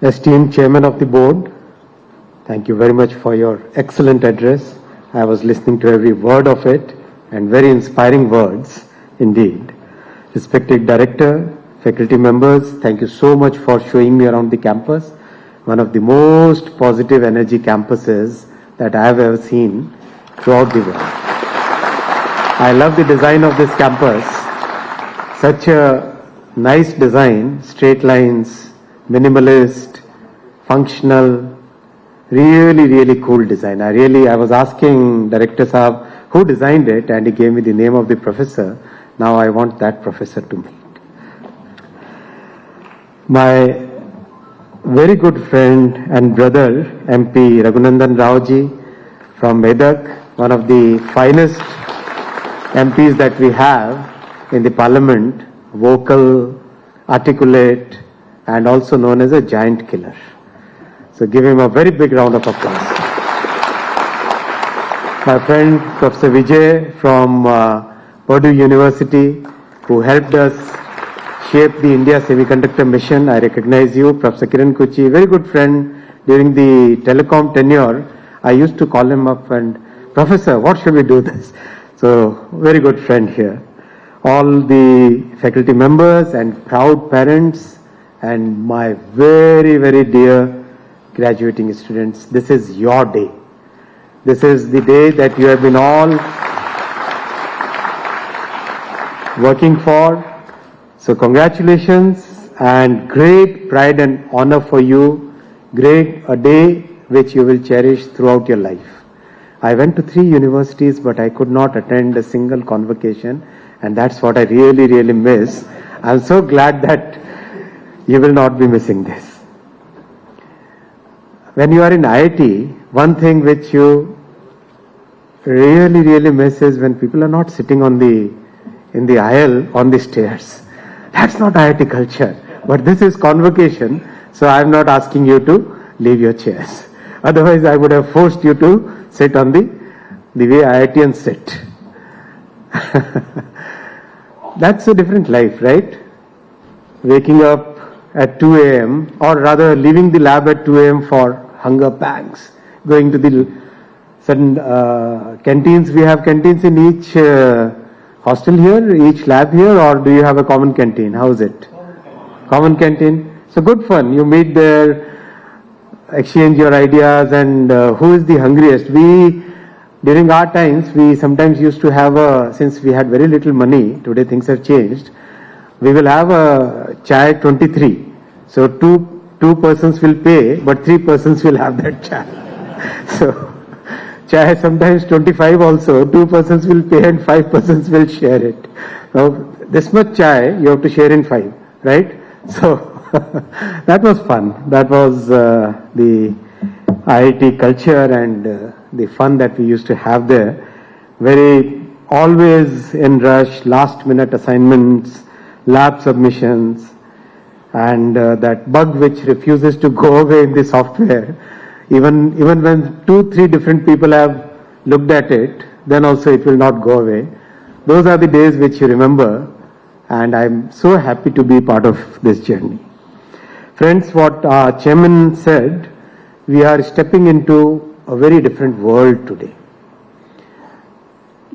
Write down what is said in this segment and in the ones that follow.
Esteemed Chairman of the Board, thank you very much for your excellent address. I was listening to every word of it and very inspiring words indeed. Respected Director, faculty members, thank you so much for showing me around the campus. One of the most positive energy campuses that I have ever seen throughout the world. I love the design of this campus. Such a nice design, straight lines, minimalist, functional, really cool design. I was asking Director Saab who designed it, and he gave me the name of the professor. Now I want that professor to meet. My very good friend and brother, MP Raghunandan Raoji from Medak, one of the finest MPs that we have in the parliament, vocal, articulate, and also known as a giant killer. So give him a very big round of applause. My friend Professor Vijay from Purdue University, who helped us shape the India Semiconductor Mission. I recognize you. Professor Kiran Kuchi, very good friend during the telecom tenure. I used to call him up and, Professor, what should we do this? So very good friend here. All the faculty members and proud parents and my very dear graduating students, this is your day. This is the day that you have been all working for. So congratulations and great pride and honor for you. A day which you will cherish throughout your life. I went to 3 universities, but I could not attend a single convocation, and that's what I really miss. I'm so glad that you will not be missing this. When you are in IIT, one thing which you really miss is when people are not sitting in the aisle on the stairs. That's not IIT culture. But this is convocation, so I'm not asking you to leave your chairs. Otherwise, I would have forced you to sit on the way IITians sit. That's a different life, right? Waking up at 2 a.m. or rather leaving the lab at 2 a.m. for hunger pangs. Going to the certain canteens. We have canteens in each hostel here, each lab here, or do you have a common canteen? How is it? Common canteen. So good fun. You meet there, exchange your ideas, and who is the hungriest? During our times, we sometimes used to have since we had very little money, today things have changed, we will have a chai 23. So two persons will pay, but 3 persons will have that chai. So chai sometimes 25 also, 2 persons will pay and 5 persons will share it. Now this much chai you have to share in 5, right? So that was fun. That was the IIT culture and the fun that we used to have there. Very always in rush, last minute assignments, lab submissions, and that bug which refuses to go away in the software. Even when 2-3 different people have looked at it, then also it will not go away. Those are the days which you remember, and I'm so happy to be part of this journey. Friends, what our chairman said, we are stepping into a very different world today.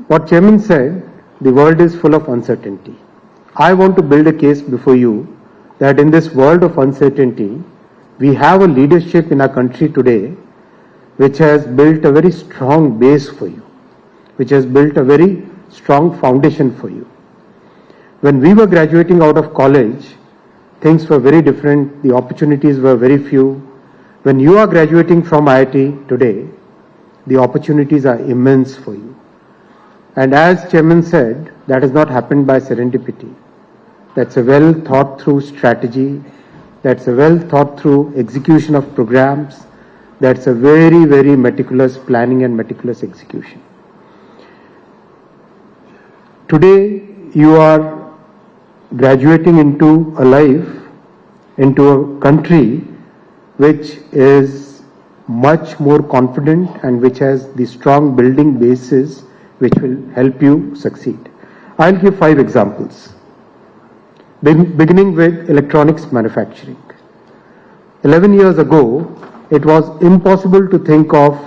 What chairman said, the world is full of uncertainty. I want to build a case before you that in this world of uncertainty, we have a leadership in our country today which has built a very strong base for you, which has built a very strong foundation for you. When we were graduating out of college, things were very different, the opportunities were very few. When you are graduating from IIT today, the opportunities are immense for you. And as chairman said, that has not happened by serendipity. That's a well thought through strategy. That's a well thought through execution of programs. That's a very meticulous planning and meticulous execution. Today, you are graduating into a life, into a country which is much more confident and which has the strong building basis which will help you succeed. I'll give 5 examples. Beginning with electronics manufacturing. 11 years ago, it was impossible to think of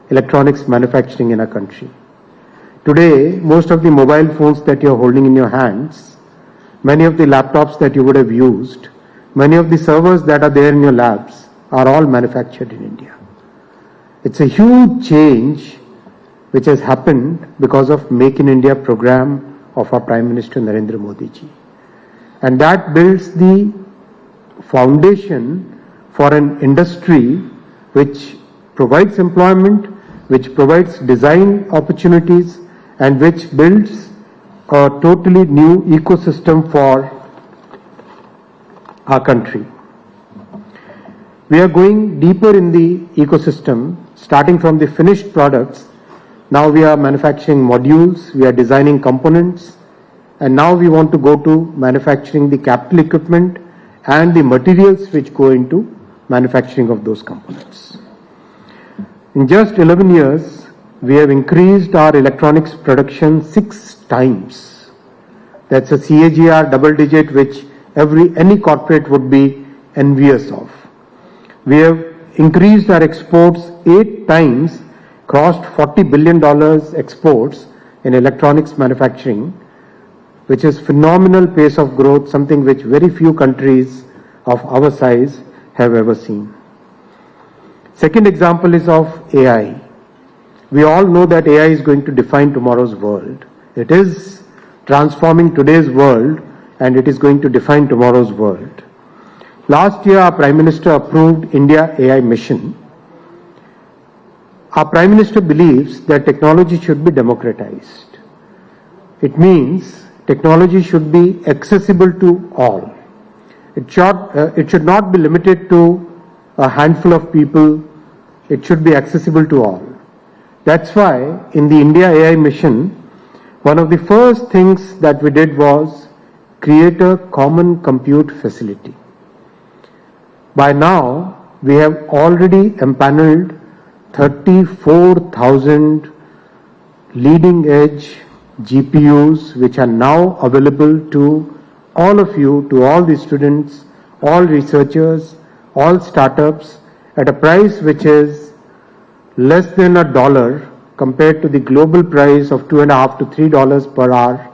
electronics manufacturing in our country. Today, most of the mobile phones that you're holding in your hands, many of the laptops that you would have used, many of the servers that are there in your labs are all manufactured in India. It's a huge change which has happened because of Make in India program of our Prime Minister Narendra Modi ji. And that builds the foundation for an industry which provides employment, which provides design opportunities, and which builds a totally new ecosystem for our country. We are going deeper in the ecosystem, starting from the finished products. Now we are manufacturing modules, we are designing components, and now we want to go to manufacturing the capital equipment and the materials which go into manufacturing of those components. In just 11 years, we have increased our electronics production 6 times. That's a CAGR double digit which any corporate would be envious of. We have increased our exports 8 times, crossed $40 billion exports in electronics manufacturing, which is phenomenal pace of growth, something which very few countries of our size have ever seen. Second example is of AI. We all know that AI is going to define tomorrow's world. It is transforming today's world and it is going to define tomorrow's world. Last year, our Prime Minister approved India AI Mission. Our Prime Minister believes that technology should be democratized. It means technology should be accessible to all. It should not be limited to a handful of people. It should be accessible to all. That's why in the India AI Mission, one of the first things that we did was create a common compute facility. By now, we have already empaneled 34,000 leading edge GPUs which are now available to all of you, to all the students, all researchers, all startups at a price which is less than $1 compared to the global price of $2.5 to $3 per hour.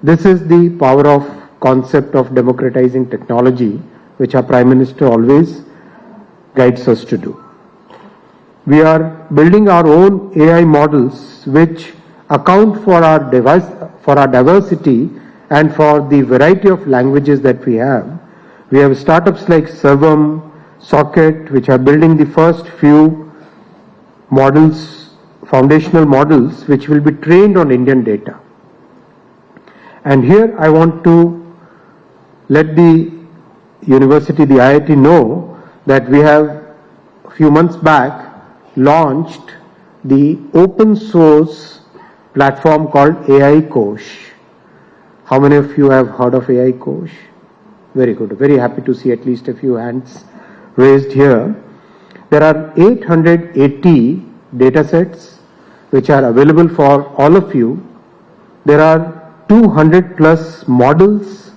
This is the power of concept of democratizing technology which our Prime Minister always guides us to do. We are building our own AI models which account for our diversity and for the variety of languages that we have. We have startups like Servam, Socket, which are building the first few models, foundational models, which will be trained on Indian data. And here I want to let the university, the IIT, know that we have a few months back launched the open source platform called AI Kosh. How many of you have heard of AI Kosh? Very good. Very happy to see at least a few hands raised here. There are 880 datasets which are available for all of you. There are 200 plus models,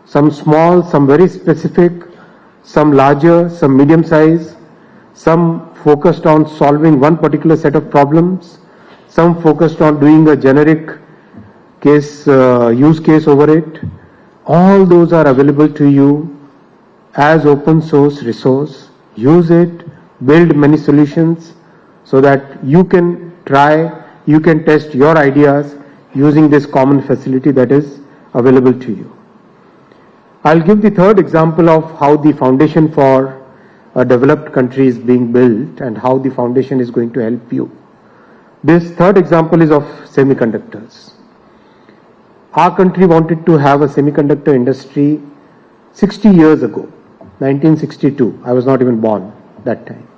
some small, some very specific, some larger, some medium size, some focused on solving one particular set of problems, some focused on doing a generic use case over it. All those are available to you as open source resource. Use it, build many solutions so that you can try, you can test your ideas using this common facility that is available to you. I'll give the third example of how the foundation for a developed country is being built and how the foundation is going to help you. This third example is of semiconductors. Our country wanted to have a semiconductor industry 60 years ago, 1962. I was not even born that time.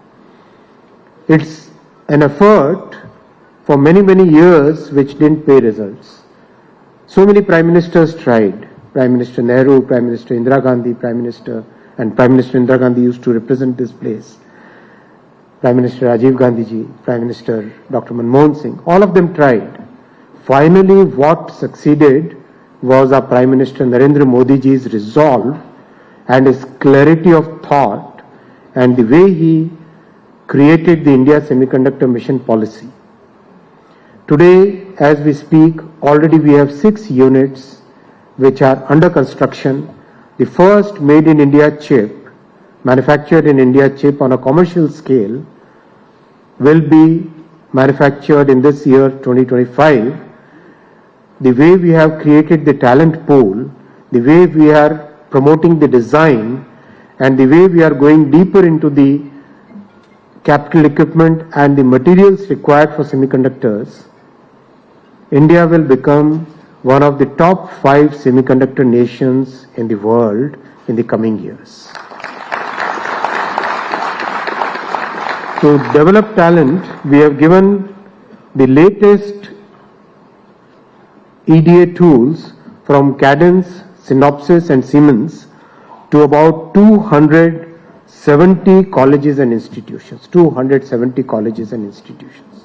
It's an effort for many, many years which didn't pay results. So many prime ministers tried. Prime Minister Nehru, Prime Minister Indira Gandhi, Prime Minister Indira Gandhi used to represent this place. Prime Minister Rajiv Gandhi ji, Prime Minister Dr. Manmohan Singh, all of them tried. Finally, what succeeded was our Prime Minister Narendra Modi ji's resolve and his clarity of thought and the way he created the India Semiconductor Mission policy. Today, as we speak, already we have 6 units which are under construction. The first made in India chip, manufactured in India chip on a commercial scale, will be manufactured in this year 2025. The way we have created the talent pool, the way we are promoting the design, and the way we are going deeper into the capital equipment and the materials required for semiconductors, India will become one of the top 5 semiconductor nations in the world in the coming years. To develop talent, we have given the latest EDA tools from Cadence, Synopsys and Siemens to about 270 colleges and institutions, 270 colleges and institutions.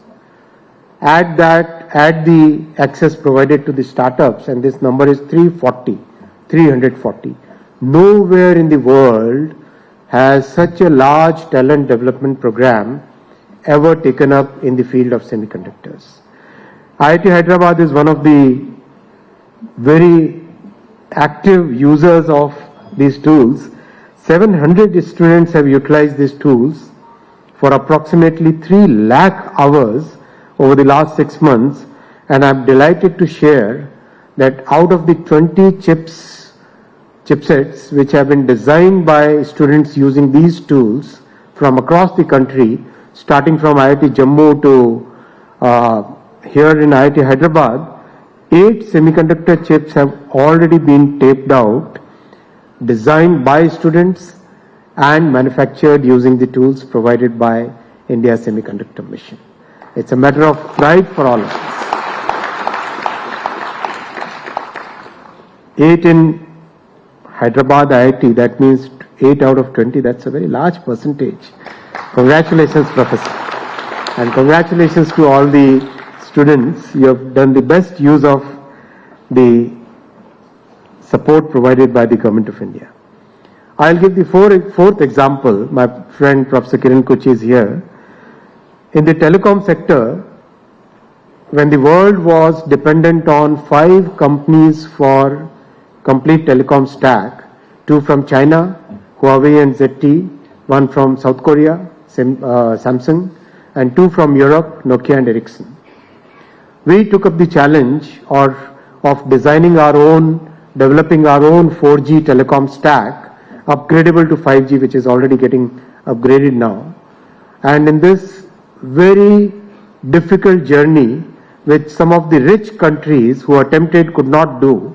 Add the access provided to the startups, and this number is 340. Nowhere in the world has such a large talent development program ever taken up in the field of semiconductors. IIT Hyderabad is one of the very active users of these tools. 700 students have utilized these tools for approximately 3 lakh hours over the last 6 months, and I'm delighted to share that out of the 20 chipsets which have been designed by students using these tools from across the country, starting from IIT Jammu to here in IIT Hyderabad, 8 semiconductor chips have already been taped out, designed by students and manufactured using the tools provided by India Semiconductor Mission. It's a matter of pride for all of us. 8 in Hyderabad IIT, that means 8 out of 20, that's a very large percentage. Congratulations, Professor. And congratulations to all the students. You have done the best use of the support provided by the Government of India. I'll give the fourth example. My friend Professor Kiran Kuchi is here. In the telecom sector, when the world was dependent on 5 companies for complete telecom stack, 2 from China, Huawei and ZTE, 1 from South Korea, Samsung, and 2 from Europe, Nokia and Ericsson. We took up the challenge of designing our own, developing our own 4G telecom stack, upgradable to 5G, which is already getting upgraded now. And in this very difficult journey, which some of the rich countries who attempted could not do,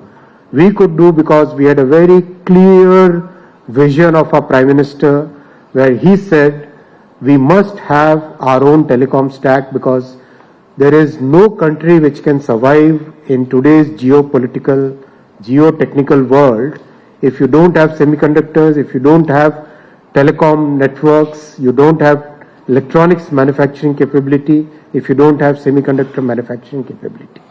we could do because we had a very clear vision of our Prime Minister, where he said we must have our own telecom stack because there is no country which can survive in today's geopolitical, geotechnical world if you don't have semiconductors, if you don't have telecom networks, you don't have electronics manufacturing capability, if you don't have semiconductor manufacturing capability.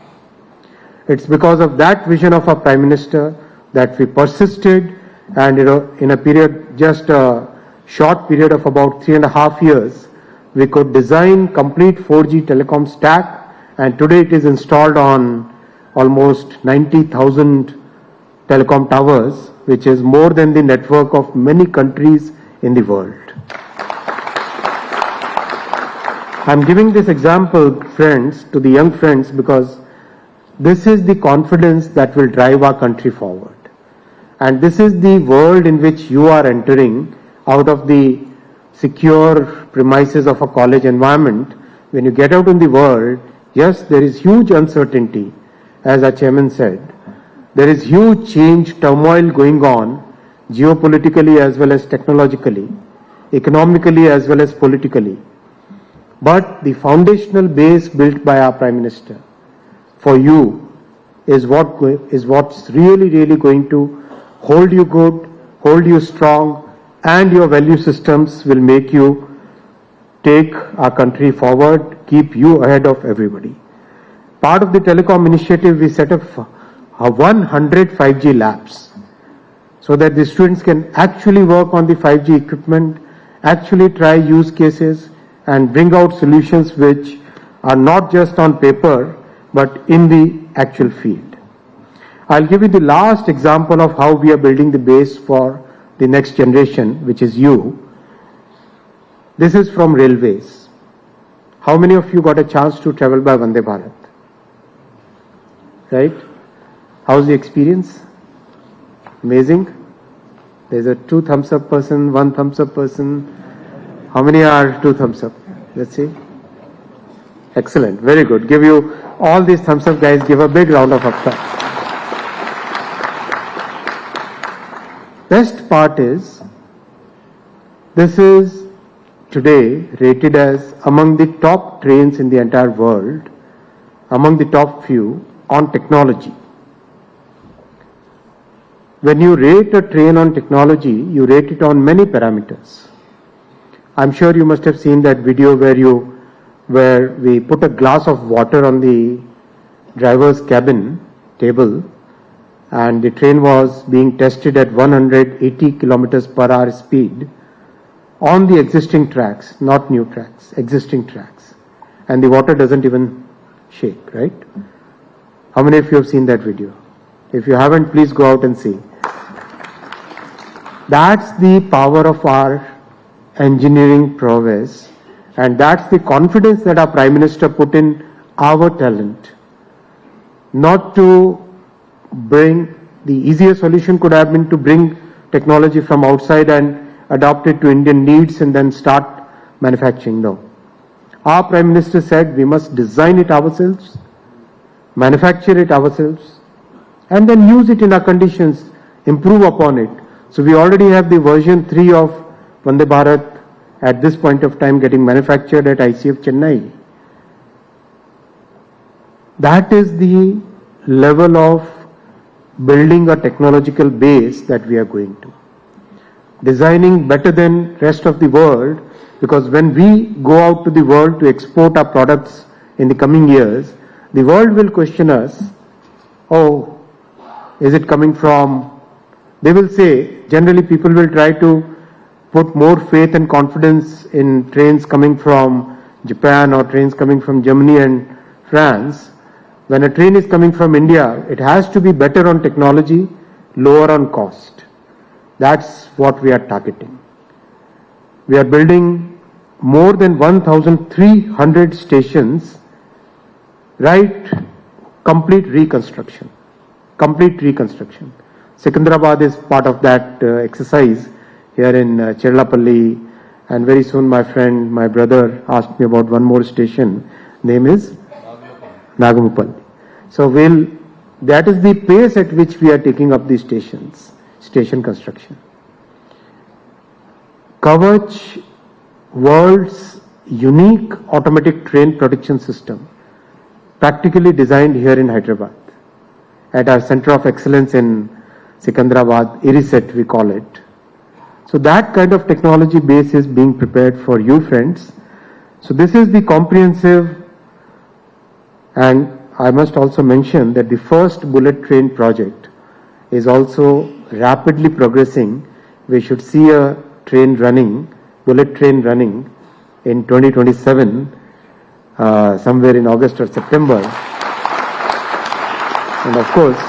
It's because of that vision of our Prime Minister that we persisted, and in a period, just a short period of about 3.5 years, we could design complete 4G telecom stack, and today it is installed on almost 90,000 telecom towers, which is more than the network of many countries in the world. I'm giving this example, friends, to the young friends because this is the confidence that will drive our country forward. And this is the world in which you are entering out of the secure premises of a college environment. When you get out in the world, yes, there is huge uncertainty, as our chairman said. There is huge change, turmoil going on, geopolitically as well as technologically, economically as well as politically. But the foundational base built by our Prime Minister for you is what's really going to hold you good, hold you strong, and your value systems will make you take our country forward, keep you ahead of everybody. Part of the telecom initiative, we set up 100 5G labs so that the students can actually work on the 5G equipment actually try use cases and bring out solutions which are not just on paper but in the actual field. I'll give you the last example of how we are building the base for the next generation, which is you. This is from railways. How many of you got a chance to travel by Vande Bharat? Right? How's the experience? Amazing. There's a 2 thumbs up person, 1 thumbs up person. How many are 2 thumbs up? Let's see. Excellent. Very good. Give you all these thumbs up guys. Give a big round of applause. Best part is, this is today rated as among the top trains in the entire world, among the top few on technology. When you rate a train on technology, you rate it on many parameters. I'm sure you must have seen that video where we put a glass of water on the driver's cabin table and the train was being tested at 180 kilometers per hour speed on the existing tracks, not new tracks, existing tracks. And the water doesn't even shake, right? How many of you have seen that video? If you haven't, please go out and see. That's the power of our engineering prowess, and that's the confidence that our Prime Minister put in our talent. Not to bring, the easiest solution could have been to bring technology from outside and adopt it to Indian needs and then start manufacturing. No. Our Prime Minister said we must design it ourselves, manufacture it ourselves, and then use it in our conditions, improve upon it. So we already have the version 3 of Vande Bharat at this point of time getting manufactured at ICF Chennai. That is the level of building a technological base that we are going to. Designing better than rest of the world, because when we go out to the world to export our products in the coming years, the world will question us, oh, is it coming from, they will say, generally people will try to put more faith and confidence in trains coming from Japan or trains coming from Germany and France. When a train is coming from India, it has to be better on technology, lower on cost. That's what we are targeting. We are building more than 1,300 stations, right? Complete reconstruction. Complete reconstruction. Secunderabad is part of that exercise here in Cherlapalli, and very soon my friend, my brother asked me about one more station. Name is Nagamupalli. So that is the pace at which we are taking up these stations, station construction. Kavach, world's unique automatic train protection system, practically designed here in Hyderabad at our Center of Excellence in Secunderabad, IRISET we call it. So that kind of technology base is being prepared for you friends. So this is the comprehensive, and I must also mention that the first bullet train project is also rapidly progressing. We should see a train running, bullet train running in 2027, somewhere in August or September. And of course,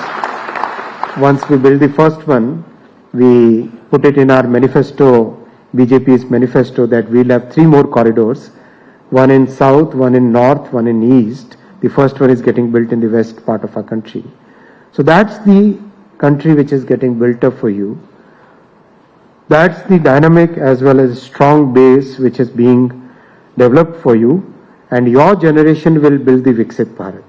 once we build the first one, we put it in our manifesto, BJP's manifesto, that we'll have 3 more corridors, one in south, one in north, one in east. The first one is getting built in the west part of our country. So that's the country which is getting built up for you. That's the dynamic as well as strong base which is being developed for you, and your generation will build the Viksit Bharat.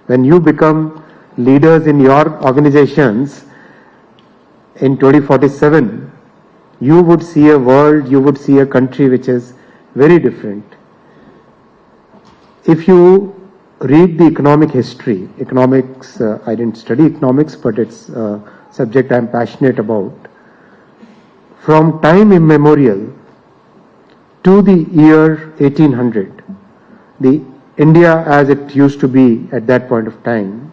When you become leaders in your organizations in 2047, you would see a world, you would see a country which is very different. If you read the economic history, economics, I didn't study economics, but it's a subject I'm passionate about. From time immemorial to the year 1800, the India as it used to be at that point of time,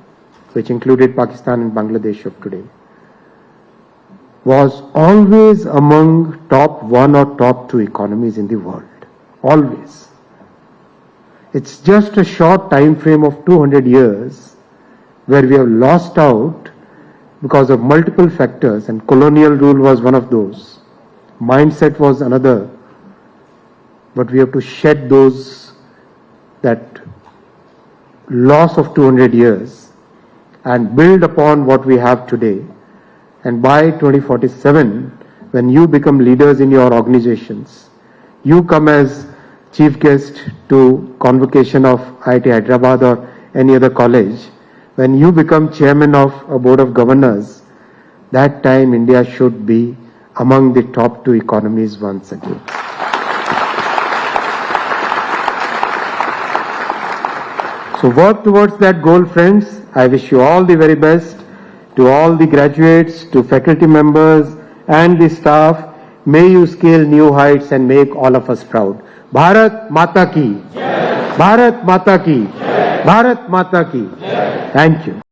which included Pakistan and Bangladesh of today, was always among top 1 or top 2 economies in the world. Always. It's just a short time frame of 200 years where we have lost out because of multiple factors, and colonial rule was one of those. Mindset was another. But we have to shed that loss of 200 years and build upon what we have today. And by 2047, when you become leaders in your organizations, you come as chief guest to convocation of IIT Hyderabad or any other college, when you become chairman of a board of governors, that time India should be among the top 2 economies once again. So work towards that goal, friends. I wish you all the very best. To all the graduates, to faculty members and the staff, may you scale new heights and make all of us proud. Bharat Mata Ki. Bharat Mata Ki. Bharat Mata Ki. Thank you.